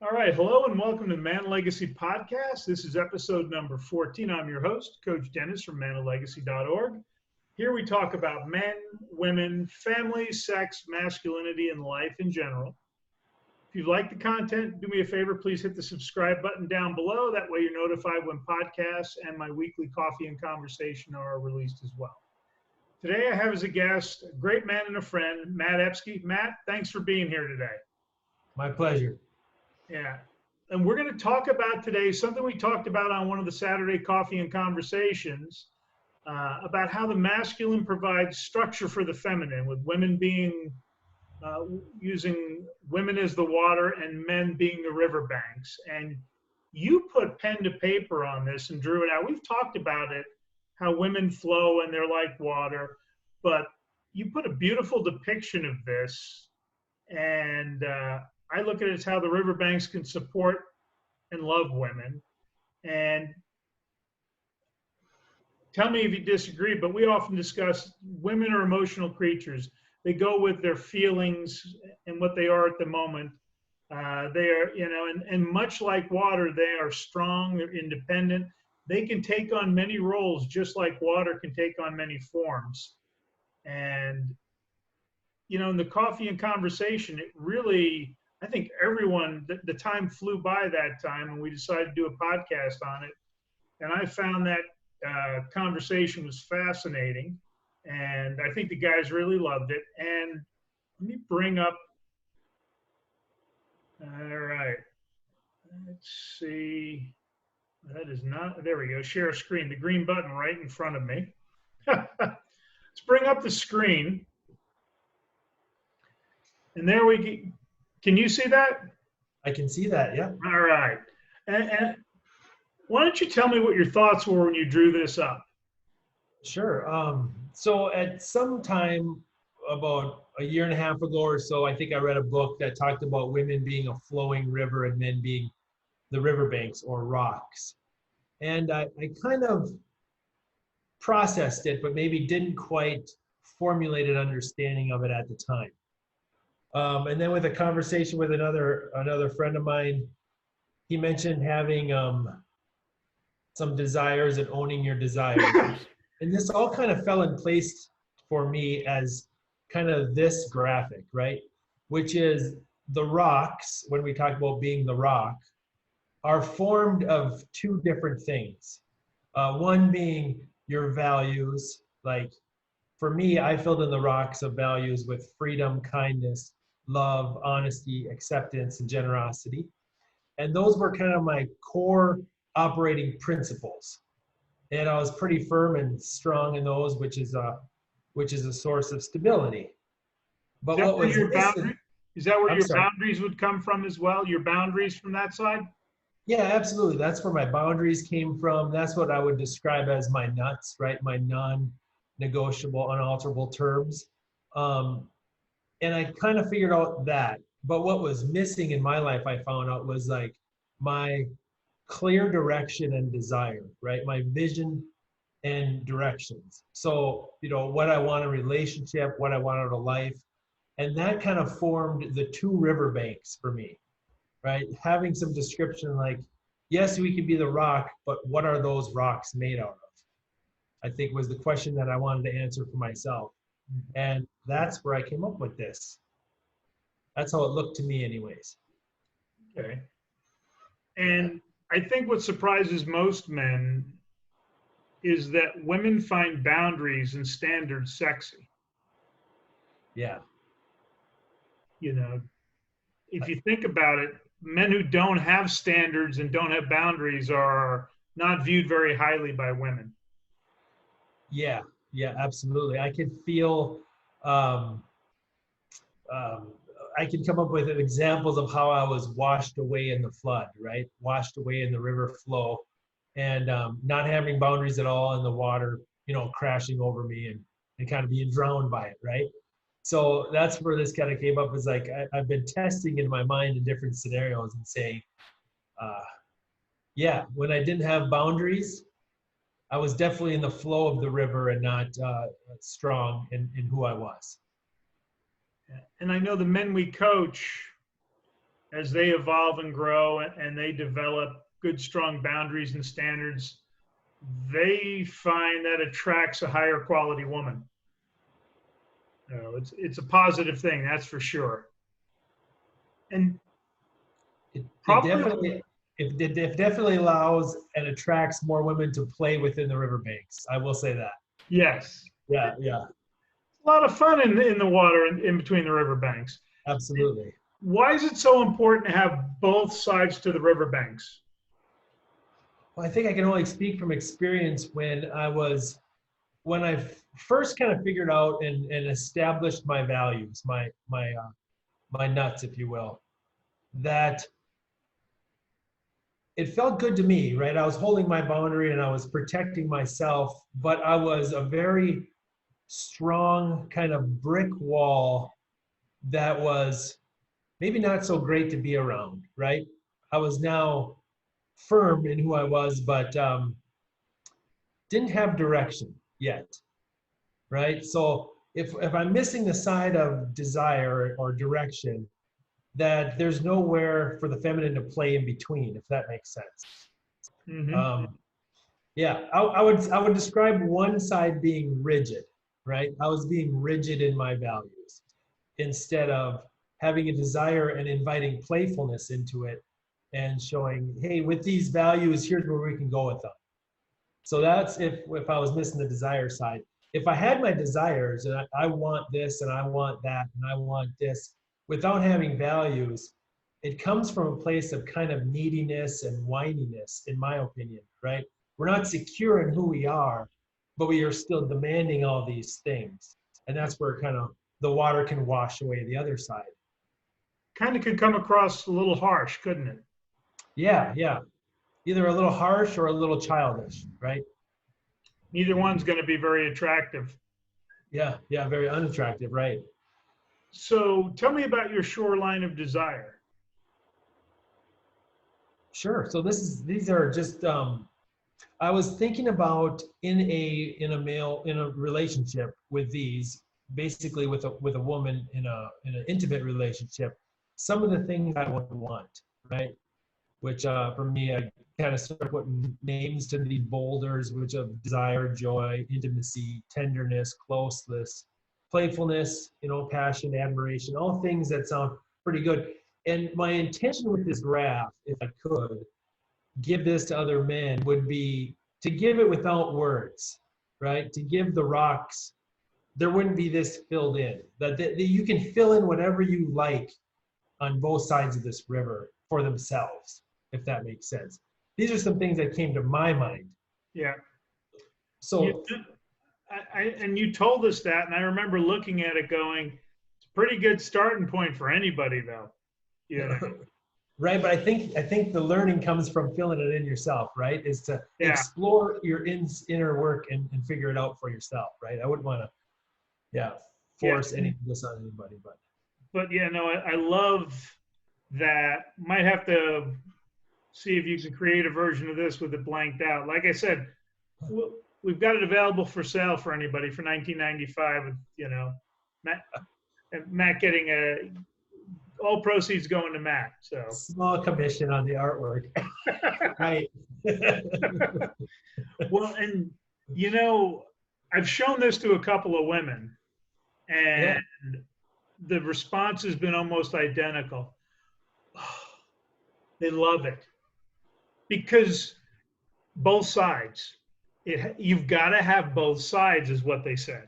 All right. Hello and welcome to the Man Legacy Podcast. This is episode number 14. I'm your host, Coach Dennis from manoflegacy.org. Here we talk about men, women, family, sex, masculinity, and life in general. If you like the content, do me a favor, please hit the subscribe button down below. That way you're notified when podcasts and my weekly coffee and conversation are released as well. Today I have as a guest a great man and a friend, Matt Epsky. Matt, thanks for being here today. My pleasure. Yeah. And we're going to talk about today something we talked about on one of the Saturday Coffee and Conversations about how the masculine provides structure for the feminine, with women being using women as the water and men being the riverbanks. And you put pen to paper on this and drew it out. We've talked about it, how women flow and they're like water, but you put a beautiful depiction of this. And I look at it as how the riverbanks can support and love women. And tell me if you disagree, but we often discuss women are emotional creatures. They go with their feelings and what they are at the moment. They are, and much like water, they are strong, they're independent. They can take on many roles, just like water can take on many forms. And, in the coffee and conversation, it really, I think everyone, the time flew by that time, and we decided to do a podcast on it. And I found that conversation was fascinating, and I think the guys really loved it. And let me bring up, all right, let's see. That is not, there we go, share screen, the green button right in front of me. Let's bring up the screen. And there we go. Can you see that? I can see that, yeah. All right. And why don't you tell me what your thoughts were when you drew this up? Sure. So at some time, about a year and a half ago or so, I think I read a book that talked about women being a flowing river and men being the riverbanks or rocks. And I kind of processed it, but maybe didn't quite formulate an understanding of it at the time. And then with a conversation with another friend of mine, he mentioned having some desires and owning your desires. And this all kind of fell in place for me as kind of this graphic, right? Which is the rocks, when we talk about being the rock, are formed of two different things. One being your values. Like for me, I filled in the rocks of values with freedom, kindness, love, honesty, acceptance, and generosity. And those were kind of my core operating principles. And I was pretty firm and strong in those, which is a source of stability. But what was missing, is that where your boundaries would come from as well? Your boundaries from that side? Yeah, absolutely. That's where my boundaries came from. That's what I would describe as my nuts, right? My non-negotiable, unalterable terms. And I kind of figured out that. But what was missing in my life, I found out, was like my clear direction and desire, right? My vision and directions. So, what I want in a relationship, what I want out of life. And that kind of formed the two riverbanks for me, right? Having some description like, yes, we could be the rock, but what are those rocks made out of? I think was the question that I wanted to answer for myself. And that's where I came up with this. That's how it looked to me anyways. Okay. And I think what surprises most men is that women find boundaries and standards sexy. Yeah. If you think about it, men who don't have standards and don't have boundaries are not viewed very highly by women. Yeah, absolutely. I could feel, I can come up with examples of how I was washed away in the flood, right? Washed away in the river flow, and not having boundaries at all in the water, crashing over me and kind of being drowned by it, right? So that's where this kind of came up, is like, I've been testing in my mind in different scenarios and saying, when I didn't have boundaries, I was definitely in the flow of the river and not strong in who I was. And I know the men we coach, as they evolve and grow and they develop good, strong boundaries and standards, they find that attracts a higher quality woman. It's a positive thing, that's for sure. And It probably, definitely it definitely allows and attracts more women to play within the riverbanks. I will say that. yes, Yeah, yeah, a lot of fun in the water in between the riverbanks. absolutely. Why is it so important to have both sides to the riverbanks? Well, I think I can only speak from experience when I first kind of figured out and established my values, my nuts, if you will, that it felt good to me, right? I was holding my boundary and I was protecting myself, but I was a very strong kind of brick wall that was maybe not so great to be around, right? I was now firm in who I was, but didn't have direction yet, right? So if I'm missing the side of desire or direction, that there's nowhere for the feminine to play in between, if that makes sense. Mm-hmm. Yeah, I would describe one side being rigid, right? I was being rigid in my values instead of having a desire and inviting playfulness into it and showing, hey, with these values, here's where we can go with them. So that's if I was missing the desire side. If I had my desires and I want this and I want that and I want this without having values, it comes from a place of kind of neediness and whininess, in my opinion, right? We're not secure in who we are, but we are still demanding all these things. And that's where kind of the water can wash away the other side. Kind of could come across a little harsh, couldn't it? Yeah, yeah. Either a little harsh or a little childish, right? Neither one's going to be very attractive. Yeah, yeah, very unattractive, right? So tell me about your shoreline of desire. Sure. So these are just I was thinking about in a relationship with these, basically with a woman in an intimate relationship, some of the things I would want, right? Which for me, I kind of start putting names to these boulders, which of desire, joy, intimacy, tenderness, closeness, playfulness, passion, admiration, all things that sound pretty good. And my intention with this graph, if I could give this to other men, would be to give it without words, right? To give the rocks, there wouldn't be this filled in. That you can fill in whatever you like on both sides of this river for themselves, if that makes sense. These are some things that came to my mind. Yeah. So, and you told us that, and I remember looking at it going, it's a pretty good starting point for anybody, though. Yeah. Right, but I think the learning comes from filling it in yourself, right? Is to explore your inner work and figure it out for yourself, right? I wouldn't want to, force any of this on anybody, but yeah, no, I love that. Might have to see if you can create a version of this with it blanked out. Like I said, we've got it available for sale for anybody for $19.95. Matt getting all proceeds going to Matt. So small commission on the artwork, right? Well, and I've shown this to a couple of women, and the response has been almost identical. They love it because both sides. You've got to have both sides, is what they said.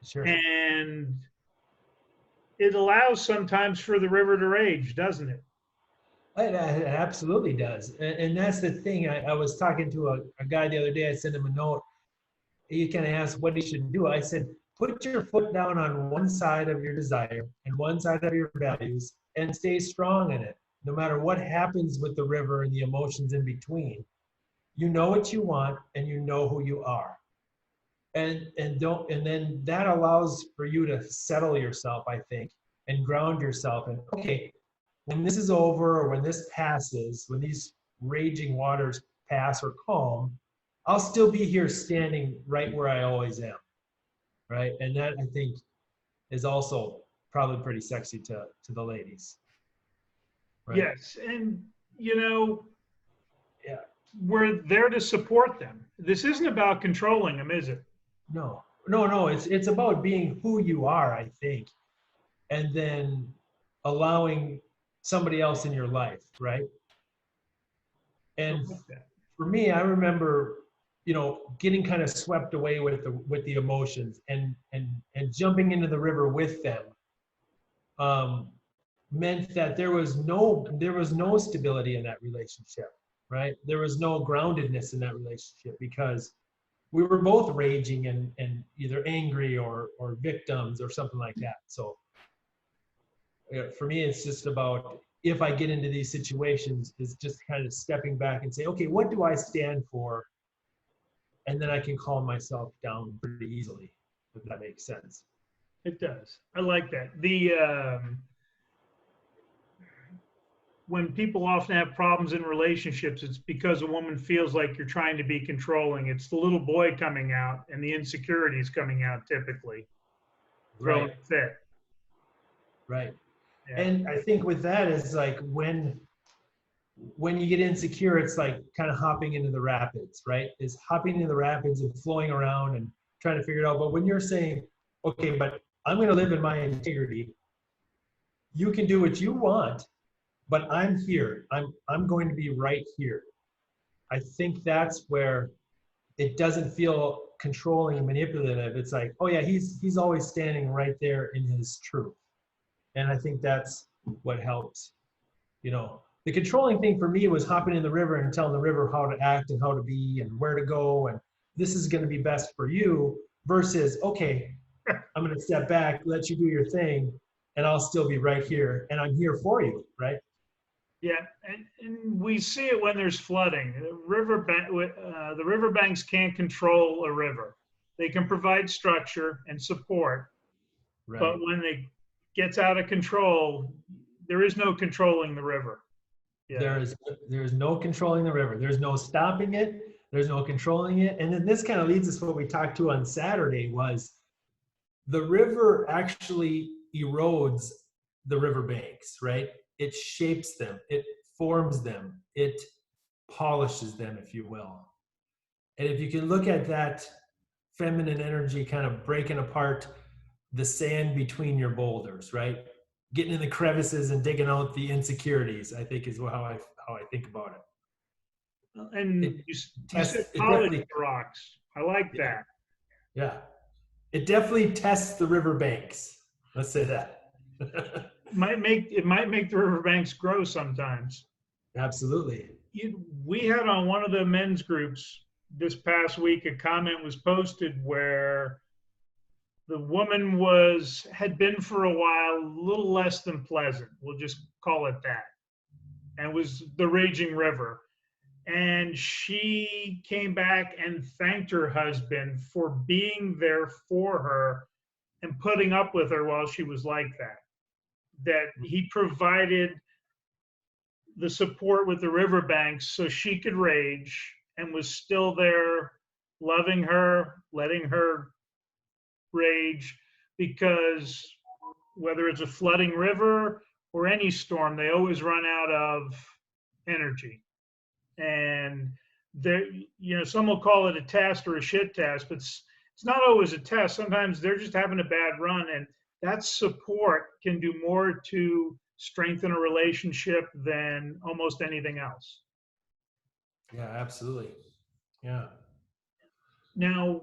Sure. And it allows sometimes for the river to rage, doesn't it? It absolutely does. And that's the thing. I was talking to a guy the other day. I sent him a note. He kind of asked what he should do. I said, put your foot down on one side of your desire and one side of your values and stay strong in it. No matter what happens with the river and the emotions in between, you know what you want and you know who you are. And then that allows for you to settle yourself, I think, and ground yourself. And okay, when this is over or when this passes, when these raging waters pass or calm, I'll still be here standing right where I always am, right? And that, I think, is also probably pretty sexy to the ladies. Right? Yes. And, you know, Yeah. we're there to support them. This isn't about controlling them, is it? No, no, no. It's about being who you are, I think, and then allowing somebody else in your life, right? I And like that. for me, I remember, getting kind of swept away with the emotions and jumping into the river with them, um, meant that there was no stability in that relationship, right? There was no groundedness in that relationship because we were both raging and either angry or victims or something like that. So for me, it's just about, if I get into these situations, is just kind of stepping back and say, okay, what do I stand for? And then I can calm myself down pretty easily, if that makes sense. It does. I like that. When people often have problems in relationships, it's because a woman feels like you're trying to be controlling. It's the little boy coming out and the insecurities coming out, typically throwing Right, a fit. right. Yeah. And I think with that is like when you get insecure, it's like kind of hopping into the rapids, right? Is hopping into the rapids and flowing around and trying to figure it out. But when you're saying, okay, but I'm going to live in my integrity, you can do what you want, but I'm here. I'm going to be right here. I think that's where it doesn't feel controlling and manipulative. It's like, oh yeah, he's always standing right there in his truth. And I think that's what helps. The controlling thing for me was hopping in the river and telling the river how to act and how to be and where to go, and this is going to be best for you, versus, okay, I'm going to step back, let you do your thing, and I'll still be right here, and I'm here for you, right? Yeah, and we see it when there's flooding. The riverbanks can't control a river. They can provide structure and support, but Right. when it gets out of control, there is no controlling the river. Yeah. There's no controlling the river. There's no stopping it. There's no controlling it. And then this kind of leads us to what we talked to on Saturday was the river actually erodes the riverbanks, right? It shapes them, it forms them, it polishes them, if you will. And if you can look at that feminine energy kind of breaking apart the sand between your boulders, right? Getting in the crevices and digging out the insecurities, I think is how I think about it. It And you said tests, it polish definitely, the rocks. I like yeah, that. yeah. It definitely tests the riverbanks. Let's say that. It might make the riverbanks grow sometimes. Absolutely. We had on one of the men's groups this past week, a comment was posted where the woman had been for a while a little less than pleasant. We'll just call it that. And was the raging river. And she came back and thanked her husband for being there for her and putting up with her while she was like that. That he provided the support with the riverbanks so she could rage and was still there loving her, letting her rage, because whether it's a flooding river or any storm, they always run out of energy. And there, some will call it a test or a shit test, but it's not always a test. Sometimes they're just having a bad run, and that support can do more to strengthen a relationship than almost anything else. Yeah, absolutely. Yeah. Now,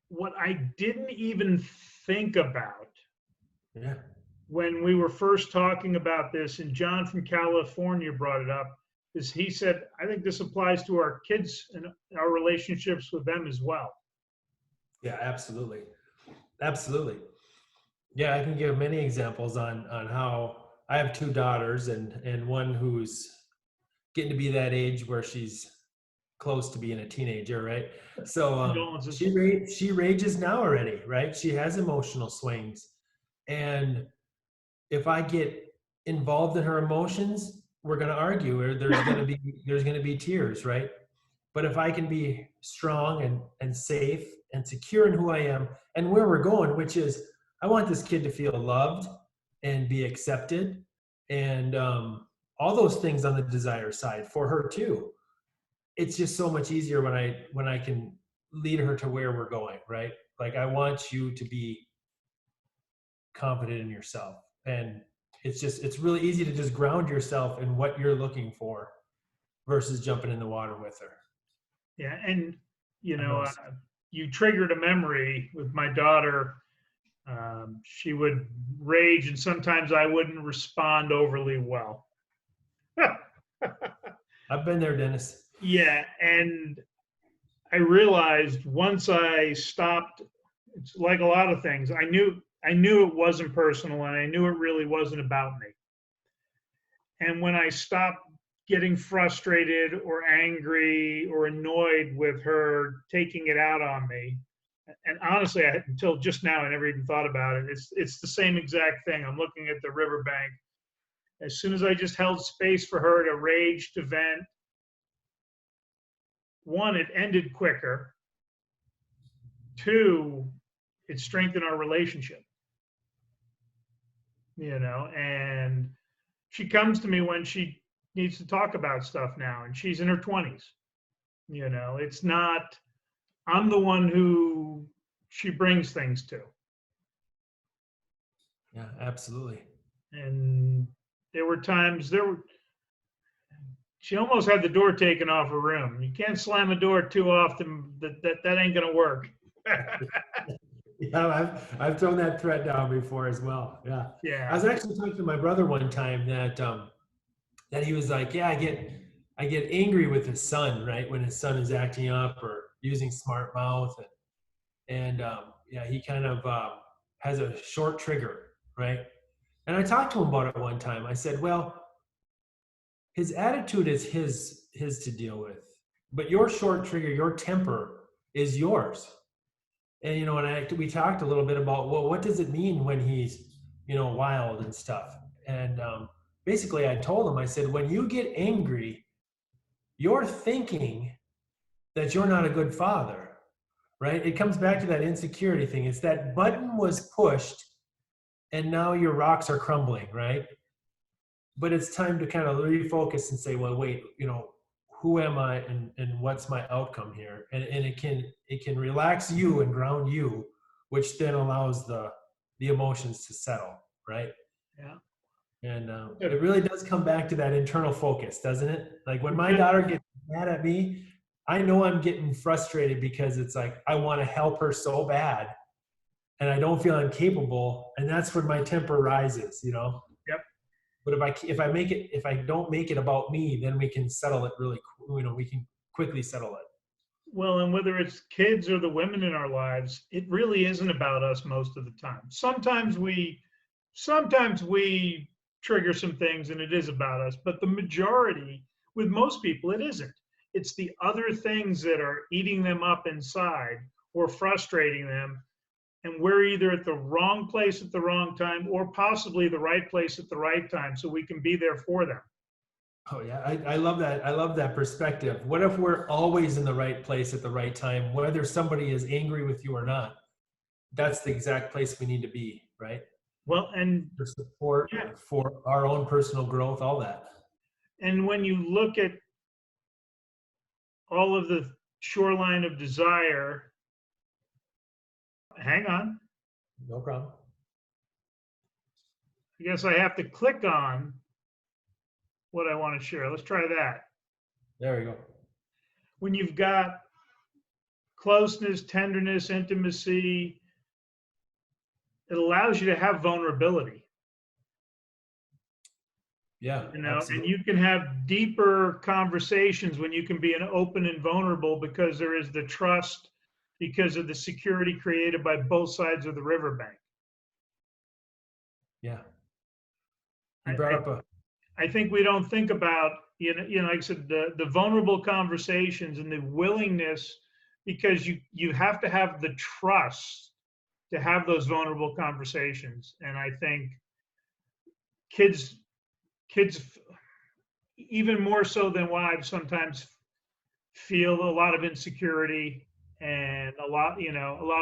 what I didn't even think about Yeah. when we were first talking about this, and John from California brought it up, is he said, I think this applies to our kids and our relationships with them as well. Yeah, absolutely. Absolutely. Yeah, I can give many examples on how I have two daughters and one who's getting to be that age where she's close to being a teenager, right? So Condolences. she rages now already, right? She has emotional swings. And if I get involved in her emotions, we're going to argue, or there's going to be tears, right? But if I can be strong and safe and secure in who I am and where we're going, which is I want this kid to feel loved and be accepted, and all those things on the desire side for her too. It's just so much easier when I can lead her to where we're going, right? Like I want you to be confident in yourself. And it's really easy to just ground yourself in what you're looking for versus jumping in the water with her. Yeah, and you I know, noticed. you triggered a memory with my daughter. She would rage, and sometimes I wouldn't respond overly well. I've been there, Dennis. Yeah, and I realized once I stopped, it's like a lot of things. I knew it wasn't personal, and I knew it really wasn't about me. And when I stopped getting frustrated or angry or annoyed with her taking it out on me, and honestly, until just now, I never even thought about it. It's the same exact thing. I'm looking at the riverbank. As soon as I just held space for her to rage, to vent, one, it ended quicker. Two, it strengthened our relationship. And she comes to me when she needs to talk about stuff now, and she's in her 20s. It's not, I'm the one who she brings things to. Yeah, absolutely. And there were times, she almost had the door taken off her room. You can't slam a door too often. That ain't gonna work. Yeah, I've thrown that threat down before as well. Yeah. I Yeah. was actually talking to my brother one time that he was like, yeah, I get angry with his son, right? When his son is acting up or using smart mouth and yeah, he kind of has a short trigger, right? And I talked to him about it one time. I said, well, his attitude is his to deal with, but your short trigger, your temper is yours. And we talked a little bit about, well, what does it mean when he's wild and stuff. And basically I told him, I said, when you get angry, you're thinking that you're not a good father, right? It comes back to that insecurity thing. It's that button was pushed and now your rocks are crumbling, right? But it's time to kind of refocus and say, well, wait, who am I and what's my outcome here? And it can relax you and ground you, which then allows the emotions to settle, right? Yeah. And it really does come back to that internal focus, doesn't it? Like when my daughter gets mad at me, I know I'm getting frustrated because it's like I want to help her so bad and I don't feel I'm capable, and that's when my temper rises, Yep. But if I don't make it about me, then we can settle it really, we can quickly settle it. Well, and whether it's kids or the women in our lives, it really isn't about us most of the time. Sometimes we trigger some things and it is about us, but the majority, with most people, it isn't. It's the other things that are eating them up inside or frustrating them. And we're either at the wrong place at the wrong time or possibly the right place at the right time so we can be there for them. Oh yeah, I love that. I love that perspective. What if we're always in the right place at the right time, whether somebody is angry with you or not? That's the exact place we need to be, right? Well, and For support, yeah, for our own personal growth, all that. and when you look at all of the shoreline of desire, hang on. No problem. I guess I have to click on what I want to share. Let's try that. There we go. When you've got closeness, tenderness, intimacy, it allows you to have vulnerability. Yeah, absolutely. And you can have deeper conversations when you can be an open and vulnerable because there is the trust, because of the security created by both sides of the riverbank. Yeah. You brought up a. I think we don't think about, like I said, the vulnerable conversations and the willingness, because you have to have the trust to have those vulnerable conversations. And I think kids, even more so than wives, sometimes feel a lot of insecurity and a lot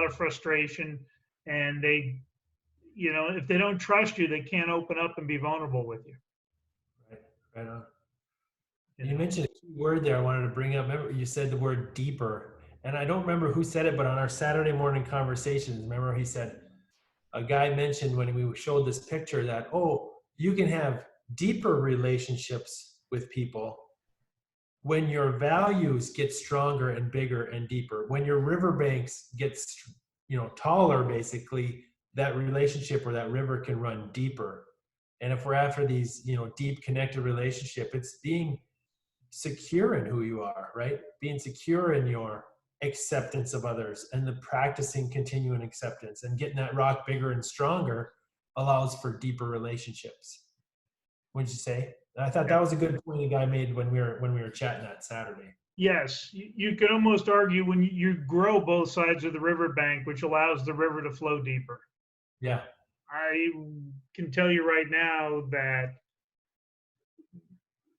of frustration. And if they don't trust you, they can't open up and be vulnerable with you. Right. Right on. You You know? mentioned a key word there I wanted to bring up. Remember, you said the word deeper. And I don't remember who said it, but on our Saturday morning conversations, remember he said, a guy mentioned when we showed this picture that, oh, you can have deeper relationships with people when your values get stronger and bigger and deeper. When your riverbanks gets, taller, basically, that relationship or that river can run deeper. And if we're after these, deep connected relationship, it's being secure in who you are, right? Being secure in your acceptance of others and the practicing continuing acceptance and getting that rock bigger and stronger allows for deeper relationships. Wouldn't you say? I thought that was a good point the guy made when we were chatting that Saturday. Yes, you can almost argue when you grow both sides of the riverbank, which allows the river to flow deeper. Yeah. I can tell you right now that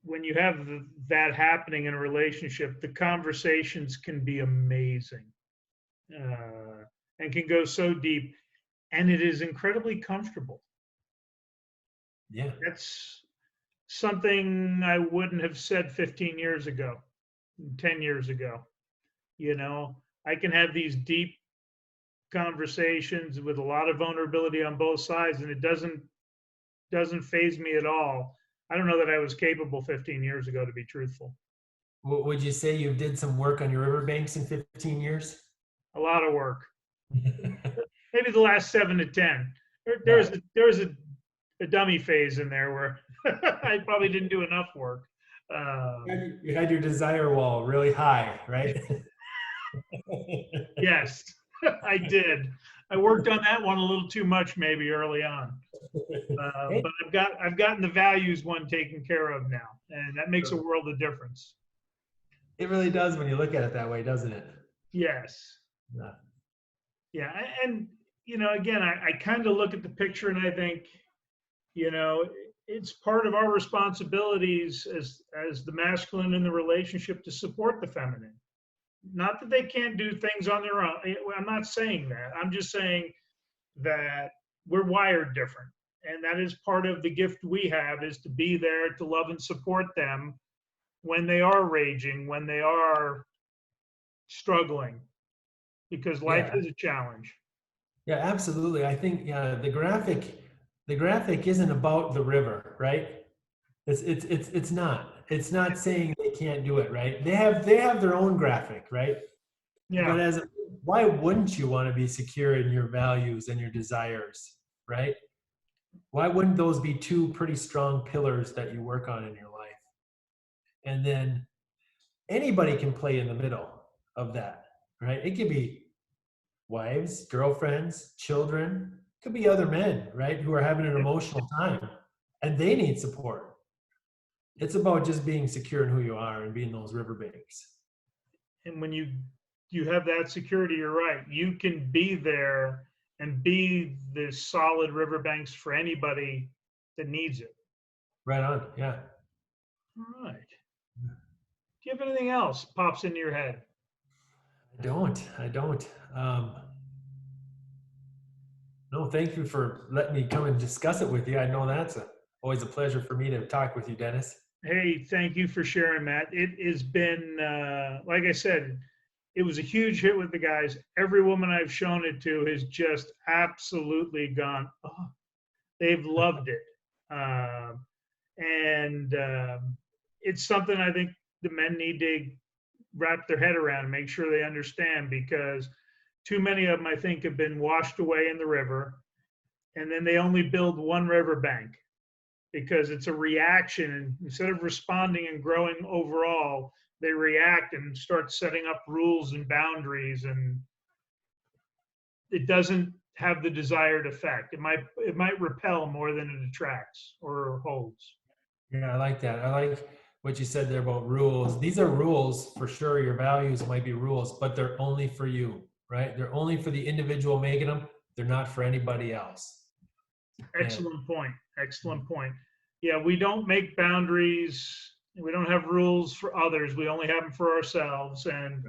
when you have that happening in a relationship, the conversations can be amazing and can go so deep, and it is incredibly comfortable. Yeah. That's something I wouldn't have said 15 years ago, 10 years ago. I can have these deep conversations with a lot of vulnerability on both sides, and it doesn't phase me at all. I don't know that I was capable 15 years ago, to be truthful. Would you say you did some work on your riverbanks in 15 years? A lot of work. Maybe the last 7 to 10. There's Right. a dummy phase in there where I probably didn't do enough work. You had your desire wall really high, right? Yes, I did. I worked on that one a little too much, maybe early on. Hey, But I've gotten the values one taken care of now, and that makes a world of difference. it really does when you look at it that way, doesn't it? Yes. Yeah. Yeah. And again, I kind of look at the picture and I think, it's part of our responsibilities as the masculine in the relationship to support the feminine. Not that they can't do things on their own. I'm not saying that. I'm just saying that we're wired different. And that is part of the gift we have, is to be there to love and support them when they are raging, when they are struggling, because life Yeah. is a challenge. Yeah, absolutely. I think the graphic isn't about the river, right? It's not. It's not saying they can't do it, right? They have their own graphic, right? But Yeah. why wouldn't you want to be secure in your values and your desires, right? Why wouldn't those be two pretty strong pillars that you work on in your life? And then anybody can play in the middle of that, right? It could be wives, girlfriends, children, could be other men, right, who are having an emotional time and they need support. It's about just being secure in who you are and being those riverbanks. And when you have that security, you're right. You can be there and be the solid riverbanks for anybody that needs it. Right on. Yeah. All right. Do you have anything else pops into your head? I don't. No, thank you for letting me come and discuss it with you. I know that's always a pleasure for me to talk with you, Dennis. Hey, thank you for sharing, Matt. It has been, like I said, it was a huge hit with the guys. Every woman I've shown it to has just absolutely gone, oh, they've loved it. And it's something I think the men need to wrap their head around and make sure they understand, because too many of them, I think, have been washed away in the river. And then they only build one riverbank because it's a reaction. And instead of responding and growing overall, they react and start setting up rules and boundaries, and it doesn't have the desired effect. It might repel more than it attracts or holds. Yeah, I like that. I like what you said there about rules. These are rules for sure. Your values might be rules, but they're only for you, right? They're only for the individual making them. They're not for anybody else. And Excellent point. Excellent point. Yeah, we don't make boundaries. We don't have rules for others. We only have them for ourselves. And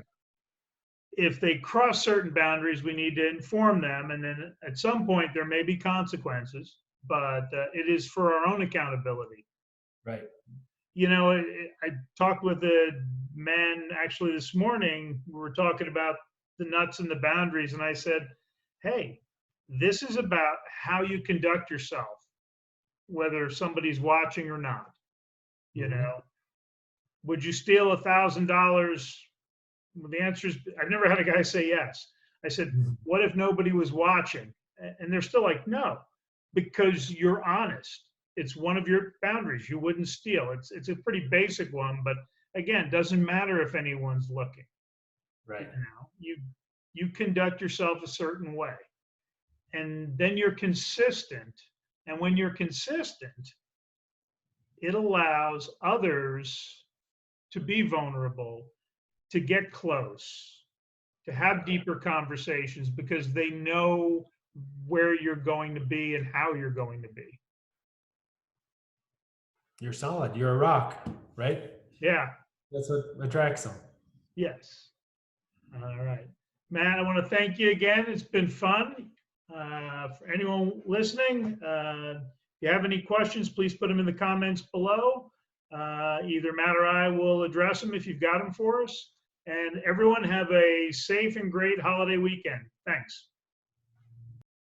if they cross certain boundaries, we need to inform them. And then at some point, there may be consequences, but it is for our own accountability. right. I talked with a man actually this morning. We were talking about the nuts and the boundaries, and I said, hey, this is about how you conduct yourself, whether somebody's watching or not. Would you steal $1,000? Well, the answer is, I've never had a guy say yes. I said, what if nobody was watching? And they're still like, no, because you're honest. It's one of your boundaries. You wouldn't steal. It's a pretty basic one, but again, doesn't matter if anyone's looking. Right. You conduct yourself a certain way, and then you're consistent. And when you're consistent, it allows others to be vulnerable, to get close, to have deeper conversations, because they know where you're going to be and how you're going to be. You're solid. You're a rock, right? Yeah. That's what attracts them. Yes. All right. Matt, I want to thank you again. It's been fun. For anyone listening, if you have any questions, please put them in the comments below. Either Matt or I will address them if you've got them for us. And everyone have a safe and great holiday weekend. Thanks.